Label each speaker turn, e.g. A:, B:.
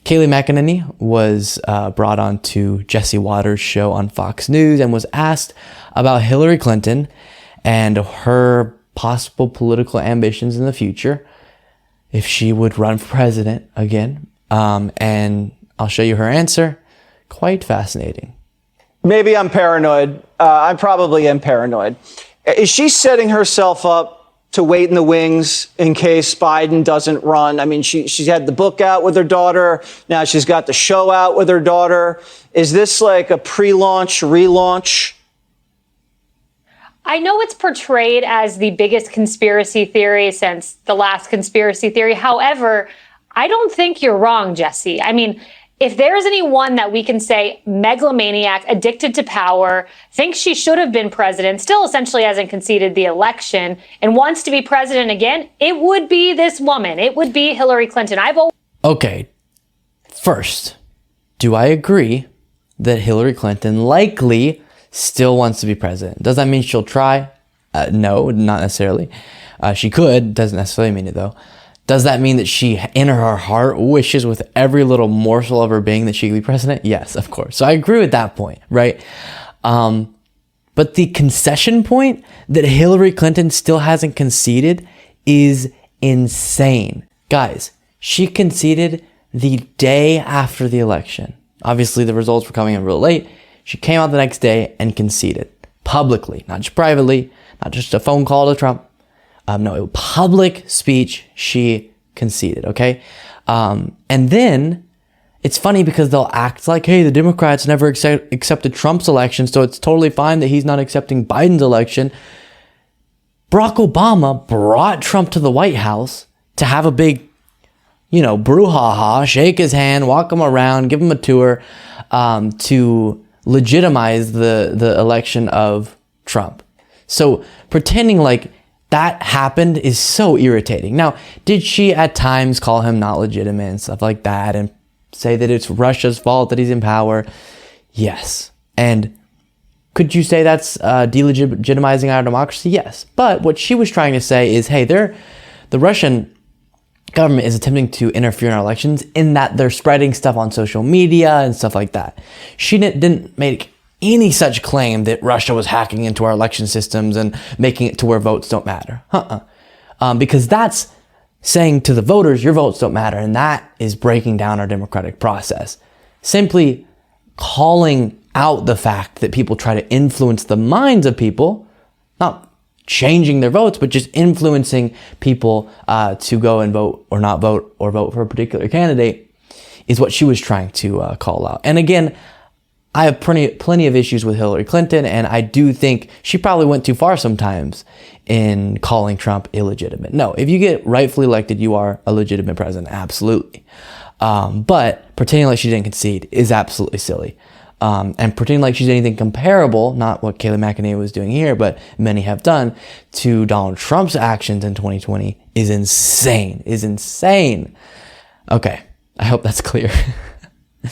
A: Kayleigh McEnany was brought on to Jesse Waters' show on Fox News and was asked about Hillary Clinton and her possible political ambitions in the future, if she would run for president again. And I'll show you her answer. Quite fascinating.
B: Maybe I'm paranoid. I probably am paranoid. Is she setting herself up to wait in the wings in case Biden doesn't run? I mean, she's had the book out with her daughter. Now she's got the show out with her daughter. Is this like a pre-launch, relaunch?
C: I know it's portrayed as the biggest conspiracy theory since the last conspiracy theory. However, I don't think you're wrong, Jesse. I mean, if there's anyone that we can say megalomaniac, addicted to power, thinks she should have been president, still essentially hasn't conceded the election, and wants to be president again, it would be this woman. It would be Hillary Clinton.
A: Okay, first, do I agree that Hillary Clinton likely still wants to be president? Does that mean she'll try? No, not necessarily. She could, doesn't necessarily mean it though. Does that mean that she, in her heart, wishes with every little morsel of her being that she could be president? Yes, of course. So I agree with that point, right? But the concession point that Hillary Clinton still hasn't conceded is insane. Guys, she conceded the day after the election. Obviously, the results were coming in real late. She came out the next day and conceded publicly, not just privately, not just a phone call to Trump. No, public speech, she conceded, okay? And then it's funny because they'll act like, hey, the Democrats never accepted Trump's election, so it's totally fine that he's not accepting Biden's election. Barack Obama brought Trump to the White House to have a big, brouhaha, shake his hand, walk him around, give him a tour, to legitimize the election of Trump. So pretending like that happened is so irritating. Now, did she at times call him not legitimate and stuff like that and say that it's Russia's fault that he's in power? Yes. And could you say that's delegitimizing our democracy? Yes. But what she was trying to say is, hey, the Russian government is attempting to interfere in our elections in that they're spreading stuff on social media and stuff like that. She didn't make any such claim that Russia was hacking into our election systems and making it to where votes don't matter. Because that's saying to the voters, your votes don't matter, and that is breaking down our democratic process. Simply calling out the fact that people try to influence the minds of people, not changing their votes, but just influencing people to go and vote or not vote or vote for a particular candidate, is what she was trying to call out. And again, I have plenty of issues with Hillary Clinton, and I do think she probably went too far sometimes in calling Trump illegitimate. No, if you get rightfully elected, you are a legitimate president, absolutely. But pretending like she didn't concede is absolutely silly. And pretending like she's anything comparable, not what Kayleigh McEnany was doing here, but many have done, to Donald Trump's actions in 2020 is insane, Okay, I hope that's clear.